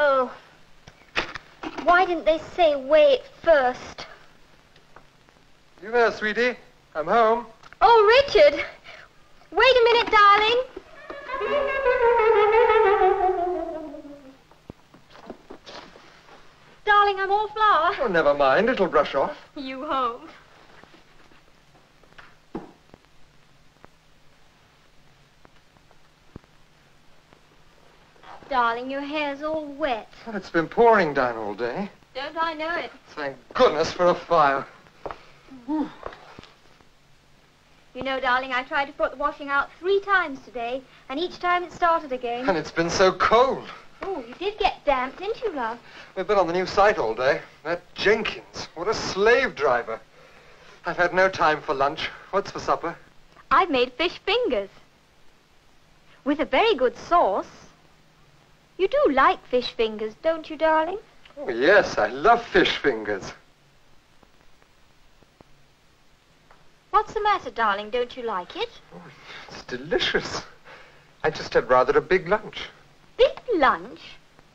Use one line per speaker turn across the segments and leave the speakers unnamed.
Oh. Why didn't they say wait first?
You there, sweetie? I'm home.
Oh, Richard. Wait a minute, darling. Darling, I'm all flour.
Oh, never mind. It'll brush off.
You home. Darling, your hair's all wet.
Well, it's been pouring down all day.
Don't I know it?
Thank goodness for a fire.
You know, darling, I tried to put the washing out 3 times today, and each time it started again.
And it's been so cold.
Oh, you did get damp, didn't you, love?
We've been on the new site all day. That Jenkins, what a slave driver. I've had no time for lunch. What's for supper?
I've made fish fingers. With a very good sauce. You do like fish fingers, don't you, darling?
Oh, yes, I love fish fingers.
What's the matter, darling? Don't you like it?
Oh, it's delicious. I just had rather a big lunch.
Big lunch?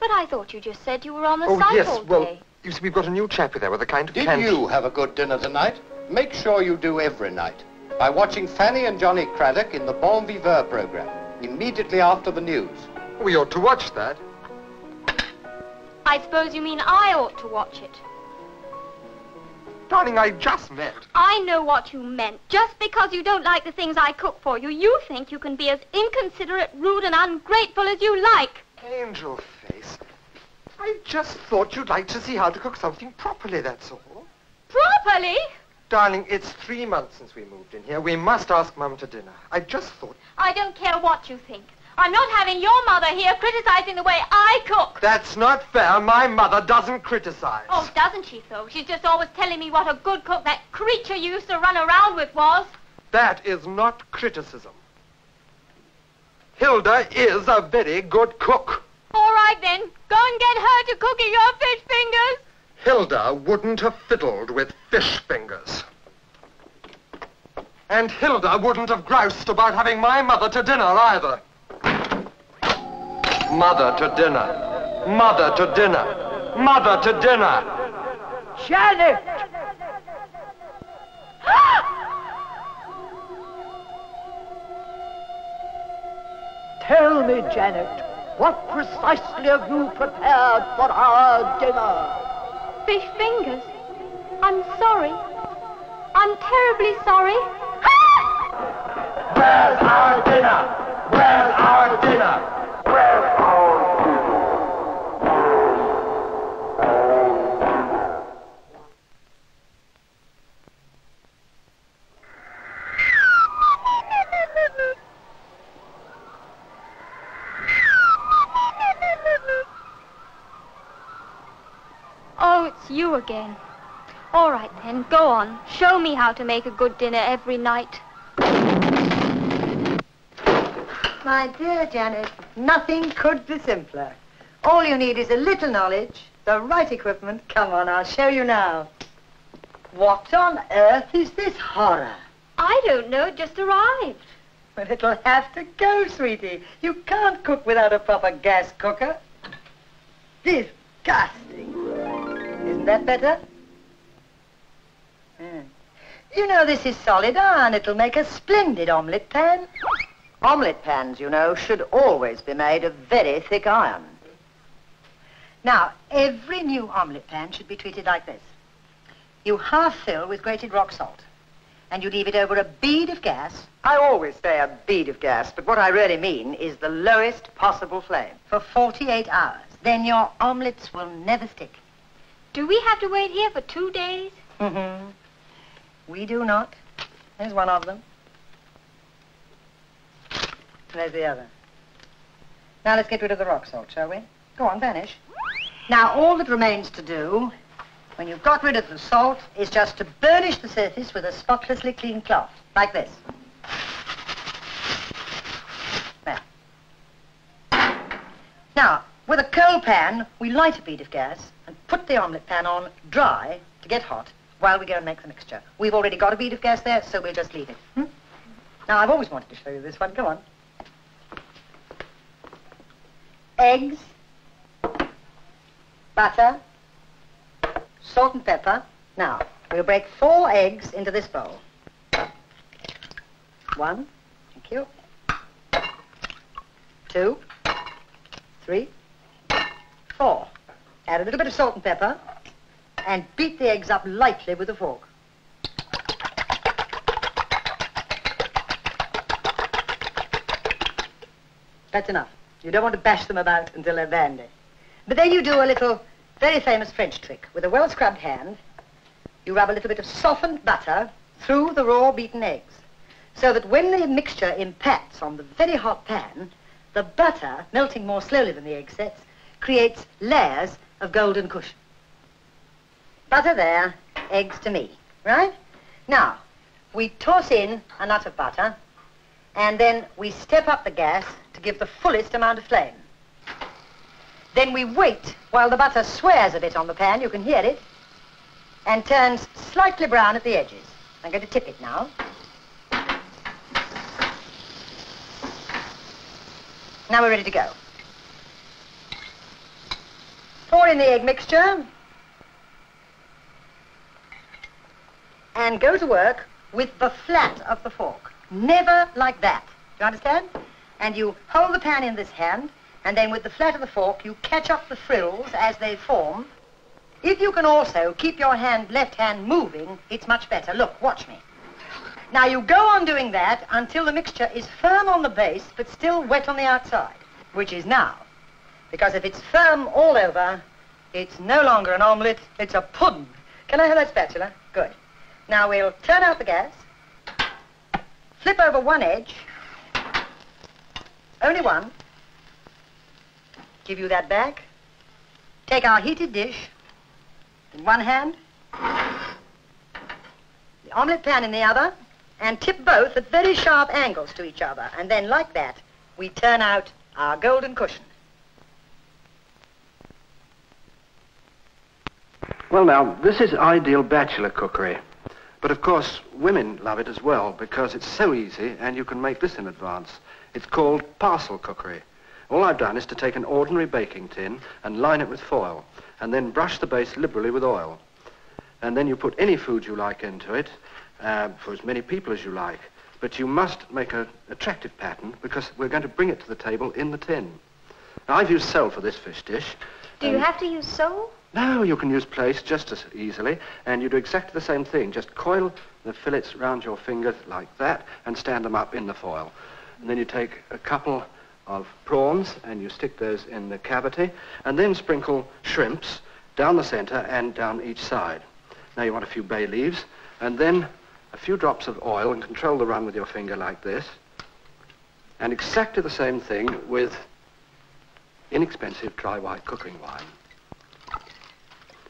But I thought you just said you were on the
Oh,
site
yes,
all day.
well, you see, we've got a new chappie there with a kind of
Did
canteen.
you have a good dinner tonight? Make sure you do every night by watching Fanny and Johnnie Craddock in the Bon Viveur program, immediately after the news.
We ought to watch that.
I suppose you mean I ought to watch it.
Darling, I just meant.
I know what you meant. Just because you don't like the things I cook for you, you think you can be as inconsiderate, rude, and ungrateful as you like.
Angel face. I just thought you'd like to see how to cook something properly, that's all.
Properly?
Darling, it's 3 months since we moved in here. We must ask Mum to dinner. I just thought...
I don't care what you think. I'm not having your mother here criticizing the way I cook.
That's not fair. My mother doesn't criticize.
Oh, doesn't she, though? She's just always telling me what a good cook that creature you used to run around with was.
That is not criticism. Hilda is a very good cook.
All right, then. Go and get her to cooking your fish fingers.
Hilda wouldn't have fiddled with fish fingers. And Hilda wouldn't have groused about having my mother to dinner either. Mother to dinner. Mother to dinner. Mother to dinner.
Janet! Tell me, Janet, what precisely have you prepared for our dinner?
Fish fingers. I'm sorry. I'm terribly sorry.
Where's our dinner? Where's our dinner? Where's our dinner?
Oh, it's you again. All right, then. Go on. Show me how to make a good dinner every night.
My dear Janet, nothing could be simpler. All you need is a little knowledge, the right equipment. Come on, I'll show you now. What on earth is this horror?
I don't know. It just arrived.
Well, it'll have to go, sweetie. You can't cook without a proper gas cooker. Disgusting. Isn't that better? You know, this is solid iron. It'll make a splendid omelette pan. Omelette pans, you know, should always be made of very thick iron. Now, every new omelette pan should be treated like this. You half fill with grated rock salt, and you leave it over a bead of gas. I always say a bead of gas, but what I really mean is the lowest possible flame for 48 hours. Then your omelettes will never stick.
Do we have to wait here for 2 days?
Mm-hmm. We do not. There's one of them. There's the other. Now let's get rid of the rock salt, shall we? Go on, vanish. Now all that remains to do, when you've got rid of the salt, is just to burnish the surface with a spotlessly clean cloth, like this. There. Now, with a coal pan, we light a bead of gas and put the omelette pan on dry to get hot while we go and make the mixture. We've already got a bead of gas there, so we'll just leave it. Now, I've always wanted to show you this one. Come on. Eggs, butter, salt and pepper. Now, we'll break 4 eggs into this bowl. 1, thank you. 2, 3, 4. Add a little bit of salt and pepper and beat the eggs up lightly with a fork. That's enough. You don't want to bash them about until they're bandy. But then you do a little very famous French trick. With a well-scrubbed hand, you rub a little bit of softened butter through the raw beaten eggs, so that when the mixture impacts on the very hot pan, the butter, melting more slowly than the egg sets, creates layers of golden cushion. Butter there, eggs to me, right? Now, we toss in a nut of butter, and then we step up the gas to give the fullest amount of flame. Then we wait while the butter swears a bit on the pan, you can hear it, and turns slightly brown at the edges. I'm going to tip it now. Now we're ready to go. Pour in the egg mixture and go to work with the flat of the fork. Never like that. Do you understand? And you hold the pan in this hand, and then with the flat of the fork, you catch up the frills as they form. If you can also keep your left hand moving, it's much better. Look, watch me. Now you go on doing that until the mixture is firm on the base, but still wet on the outside, which is now. Because if it's firm all over, it's no longer an omelette, it's a pudding. Can I have that spatula? Good. Now we'll turn out the gas, flip over one edge, only one, give you that back, take our heated dish in one hand, the omelette pan in the other, and tip both at very sharp angles to each other. And then like that, we turn out our golden cushion.
Well now, this is ideal bachelor cookery. But of course, women love it as well because it's so easy and you can make this in advance. It's called parcel cookery. All I've done is to take an ordinary baking tin and line it with foil and then brush the base liberally with oil. And then you put any food you like into it for as many people as you like. But you must make an attractive pattern because we're going to bring it to the table in the tin. Now, I've used sole for this fish dish.
Do you have to use sole?
No, you can use plaice just as easily, and you do exactly the same thing. Just coil the fillets round your fingers like that and stand them up in the foil. And then you take a couple of prawns and you stick those in the cavity, and then sprinkle shrimps down the center and down each side. Now you want a few bay leaves, and then a few drops of oil, and control the run with your finger like this. And exactly the same thing with inexpensive dry white cooking wine.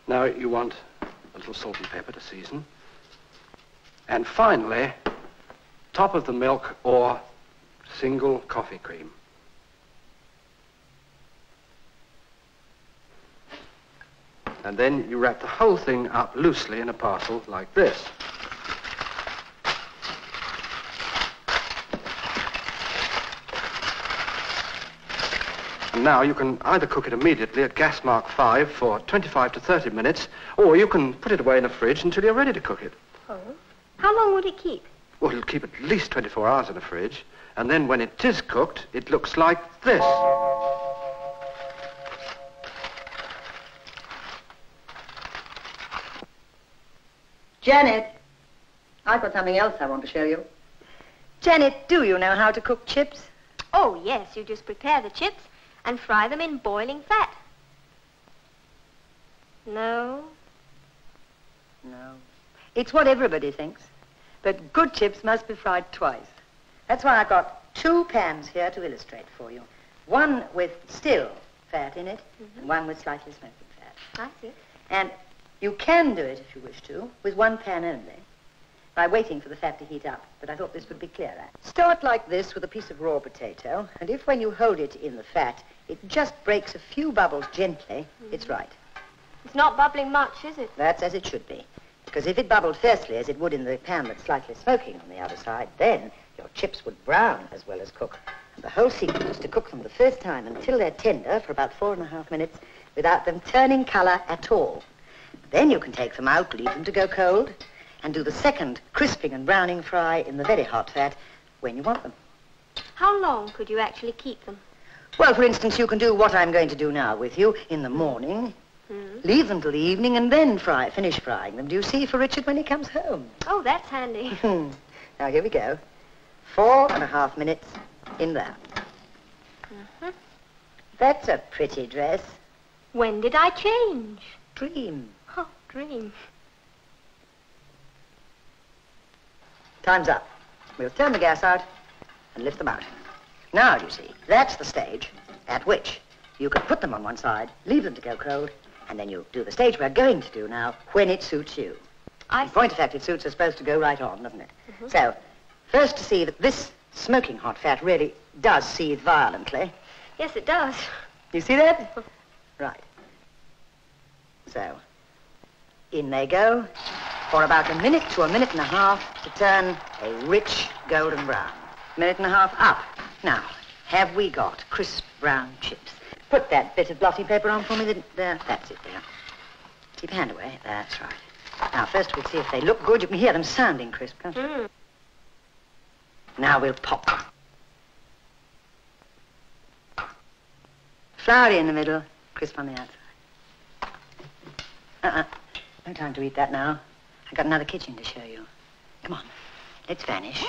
Now you want a little salt and pepper to season. And finally, top of the milk or single coffee cream. And then you wrap the whole thing up loosely in a parcel like this. And now you can either cook it immediately at gas mark 5 for 25 to 30 minutes, or you can put it away in the fridge until you're ready to cook it.
Oh. How long would it keep?
Well, it'll keep at least 24 hours in the fridge, and then when it is cooked, it looks like this.
Janet, I've got something else I want to show you. Janet, do you know how to cook chips?
Oh, yes. You just prepare the chips and fry them in boiling fat. No?
No. It's what everybody thinks. But good chips must be fried twice. That's why I've got 2 pans here to illustrate for you. One with still fat in it, and one with slightly smoking fat.
I see.
And you can do it, if you wish to, with 1 pan only, by waiting for the fat to heat up. But I thought this would be clearer. Start like this with a piece of raw potato, and if when you hold it in the fat, it just breaks a few bubbles gently, it's right.
It's not bubbling much, is it?
That's as it should be. Because if it bubbled fiercely, as it would in the pan that's slightly smoking on the other side, then your chips would brown as well as cook. And the whole secret is to cook them the first time until they're tender for about 4.5 minutes, without them turning colour at all. Then you can take them out, leave them to go cold, and do the second crisping and browning fry in the very hot fat when you want them.
How long could you actually keep them?
Well, for instance, you can do what I'm going to do now with you in the morning, leave them till the evening, and then finish frying them, do you see, for Richard when he comes home.
Oh, that's handy.
Now, here we go. 4.5 minutes in there. That's a pretty dress.
When did I change?
Dream.
Oh, dream.
Time's up. We'll turn the gas out and lift them out. Now, you see, that's the stage at which you can put them on one side, leave them to go cold, and then you do the stage we're going to do now when it suits you. In point of fact, it suits us supposed to go right on, doesn't it? So, first to see that this smoking hot fat really does seethe violently.
Yes, it does.
You see that? Right. So, in they go for about a minute to a minute and a half to turn a rich golden brown. Minute and a half up. Now, have we got crisp brown chips? Put that bit of blotting paper on for me. There, that's it there. Keep your hand away. That's right. Now, first we'll see if they look good. You can hear them sounding crisp, can't you? Now we'll pop them. Floury in the middle, crisp on the outside. No time to eat that now. I've got another kitchen to show you. Come on, let's vanish.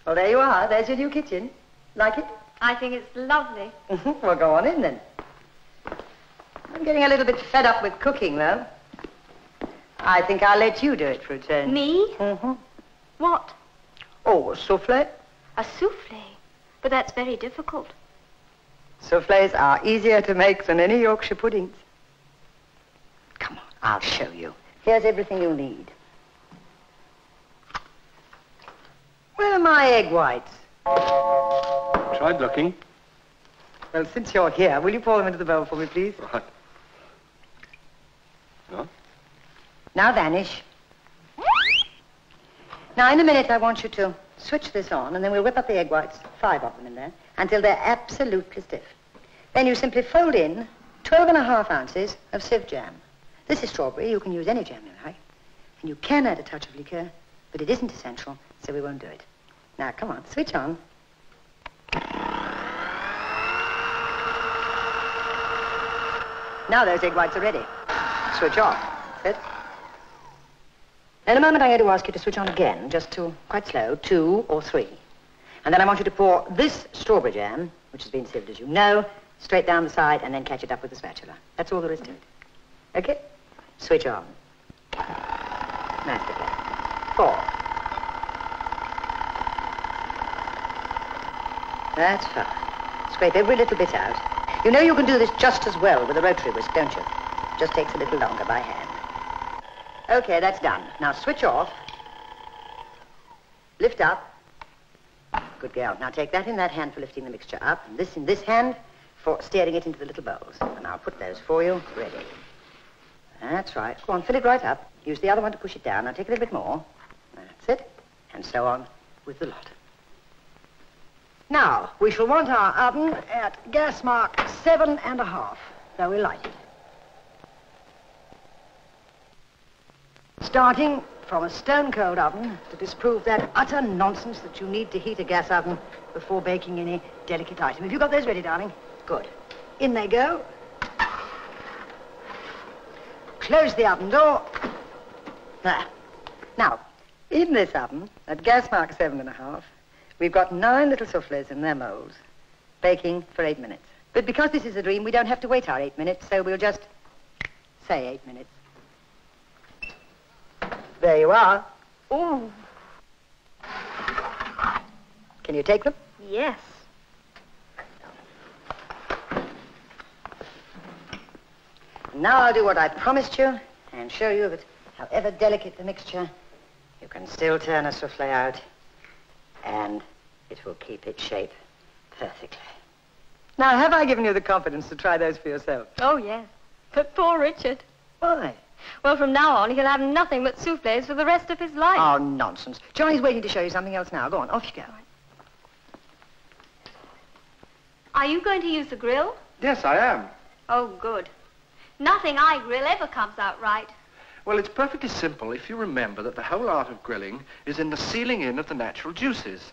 Well, there you are. There's your new kitchen. Like it?
I think it's lovely.
Well, go on in, then. I'm getting a little bit fed up with cooking, though. I think I'll let you do it for a change.
Me? What?
Oh, a souffle.
A souffle? But that's very difficult.
Souffles are easier to make than any Yorkshire puddings. Come on, I'll show you. Here's everything you'll need. Where are my egg whites?
Tried looking.
Well, since you're here, will you pour them into the bowl for me, please?
Right. No?
Now vanish. Now, in a minute, I want you to switch this on, and then we'll whip up the egg whites, 5 of them in there, until they're absolutely stiff. Then you simply fold in 12.5 ounces of sieve jam. This is strawberry. You can use any jam you like. And you can add a touch of liqueur, but it isn't essential, so we won't do it. Now, come on, switch on. Now those egg whites are ready. Switch off. That's it. In a moment, I'm going to ask you to switch on again, just to, quite slow, 2 or 3. And then I want you to pour this strawberry jam, which has been sieved, as you know, straight down the side, and then catch it up with the spatula. That's all there is to it. Okay? Switch on. Nicely played. 4. That's fine. Scrape every little bit out. You know you can do this just as well with a rotary whisk, don't you? Just takes a little longer by hand. Okay, that's done. Now switch off. Lift up. Good girl. Now take that in that hand for lifting the mixture up, and this in this hand for steering it into the little bowls. And I'll put those for you. Ready. That's right. Go on, fill it right up. Use the other one to push it down. Now take a little bit more. That's it. And so on with the lot. Now, we shall want our oven at gas mark 7.5, so we'll light it. Starting from a stone-cold oven to disprove that utter nonsense that you need to heat a gas oven before baking any delicate item. Have you got those ready, darling? Good. In they go. Close the oven door. There. Now, in this oven, at gas mark 7.5, we've got 9 little souffles in their molds, baking for 8 minutes. But because this is a dream, we don't have to wait our 8 minutes, so we'll just say 8 minutes. There you are.
Ooh.
Can you take them?
Yes.
Now I'll do what I promised you and show you that however delicate the mixture, you can still turn a souffle out and it will keep its shape perfectly. Now, have I given you the confidence to try those for yourself?
Oh, yes. But poor Richard.
Why?
Well, from now on, he'll have nothing but souffles for the rest of his life.
Oh, nonsense. Johnny's waiting to show you something else now. Go on, off you go.
Are you going to use the grill?
Yes, I am.
Oh, good. Nothing I grill ever comes out right.
Well, it's perfectly simple if you remember that the whole art of grilling is in the sealing in of the natural juices.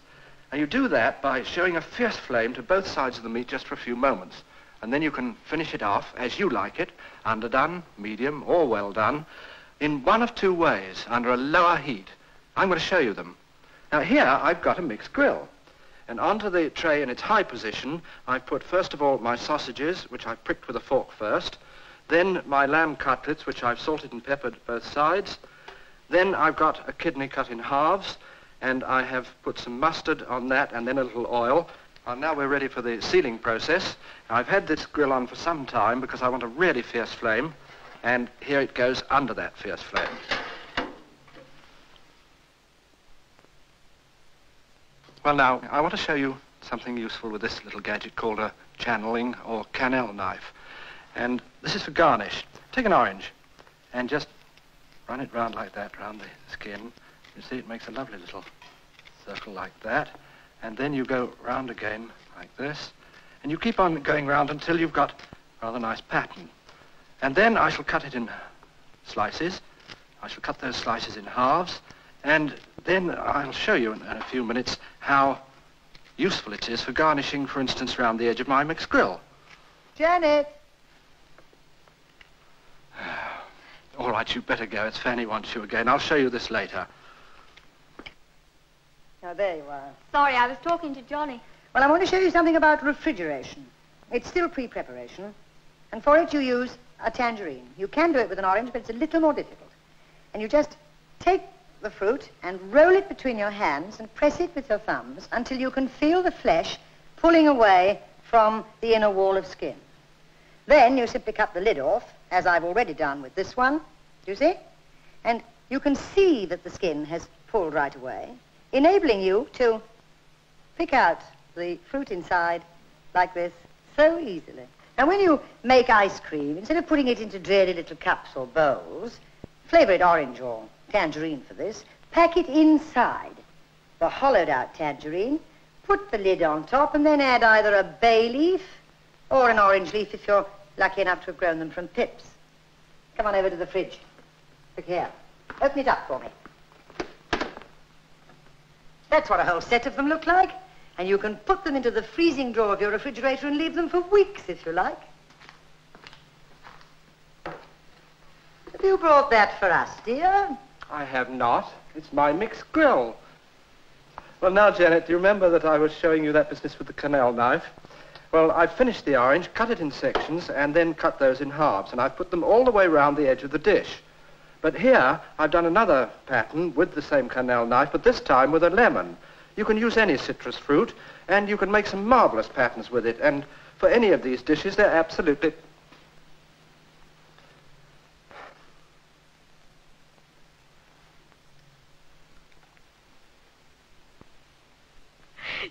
And you do that by showing a fierce flame to both sides of the meat just for a few moments. And then you can finish it off as you like it, underdone, medium, or well done, in one of two ways, under a lower heat. I'm going to show you them. Now here I've got a mixed grill. And onto the tray in its high position, I've put first of all my sausages, which I've pricked with a fork first, then my lamb cutlets, which I've salted and peppered both sides, then I've got a kidney cut in halves, and I have put some mustard on that and then a little oil. And now we're ready for the sealing process. Now, I've had this grill on for some time because I want a really fierce flame, and here it goes under that fierce flame. Well, now, I want to show you something useful with this little gadget called a channeling or cannelle knife. And this is for garnish. Take an orange and just run it round like that, round the skin. You see, it makes a lovely little circle like that. And then you go round again like this. And you keep on going round until you've got a rather nice pattern. And then I shall cut it in slices. I shall cut those slices in halves. And then I'll show you in a few minutes how useful it is for garnishing, for instance, round the edge of my mixed grill.
Janet!
All right, you'd better go. It's Fanny wants you again. I'll show you this later.
Now, there you are.
Sorry, I was talking to Johnny.
Well, I want to show you something about refrigeration. It's still pre-preparation, and for it you use a tangerine. You can do it with an orange, but it's a little more difficult. And you just take the fruit and roll it between your hands and press it with your thumbs until you can feel the flesh pulling away from the inner wall of skin. Then you simply cut the lid off, as I've already done with this one, do you see? And you can see that the skin has pulled right away, enabling you to pick out the fruit inside like this so easily. Now, when you make ice cream, instead of putting it into dreary little cups or bowls, flavor it orange or tangerine for this, pack it inside the hollowed out tangerine, put the lid on top, and then add either a bay leaf or an orange leaf if you're lucky enough to have grown them from pips. Come on over to the fridge. Look here. Open it up for me. That's what a whole set of them look like. And you can put them into the freezing drawer of your refrigerator and leave them for weeks if you like. Have you brought that for us, dear?
I have not. It's my mixed grill. Well, now, Janet, do you remember that I was showing you that business with the cannelle knife? Well, I've finished the orange, cut it in sections, and then cut those in halves, and I've put them all the way round the edge of the dish. But here, I've done another pattern with the same cannelle knife, but this time with a lemon. You can use any citrus fruit, and you can make some marvelous patterns with it, and for any of these dishes, they're absolutely...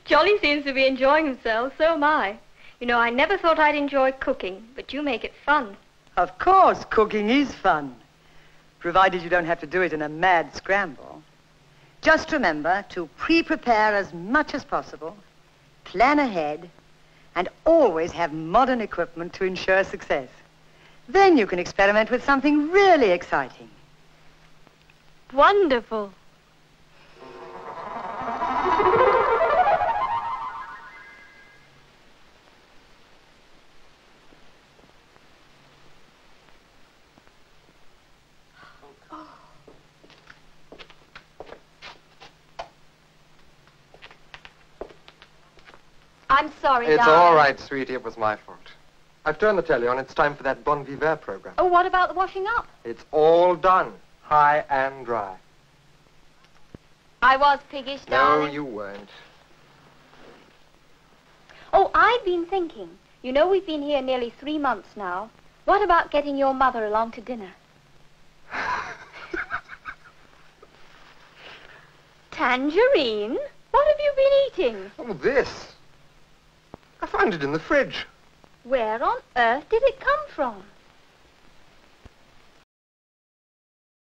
Johnny seems to be enjoying himself, so am I. You know, I never thought I'd enjoy cooking, but you make it fun.
Of course, cooking is fun, provided you don't have to do it in a mad scramble. Just remember to pre-prepare as much as possible, plan ahead, and always have modern equipment to ensure success. Then you can experiment with something really exciting.
Wonderful. I'm sorry,
It's
darling.
all right, sweetie. It was my fault. I've turned the telly on. It's time for that Bon Vivant program.
Oh, what about the washing up?
It's all done. High and dry.
I was piggish, darling.
No, you weren't.
Oh, I've been thinking. You know, we've been here nearly 3 months now. What about getting your mother along to dinner? Tangerine? What have you been eating?
Oh, this. I found it in the fridge.
Where on earth did it come from?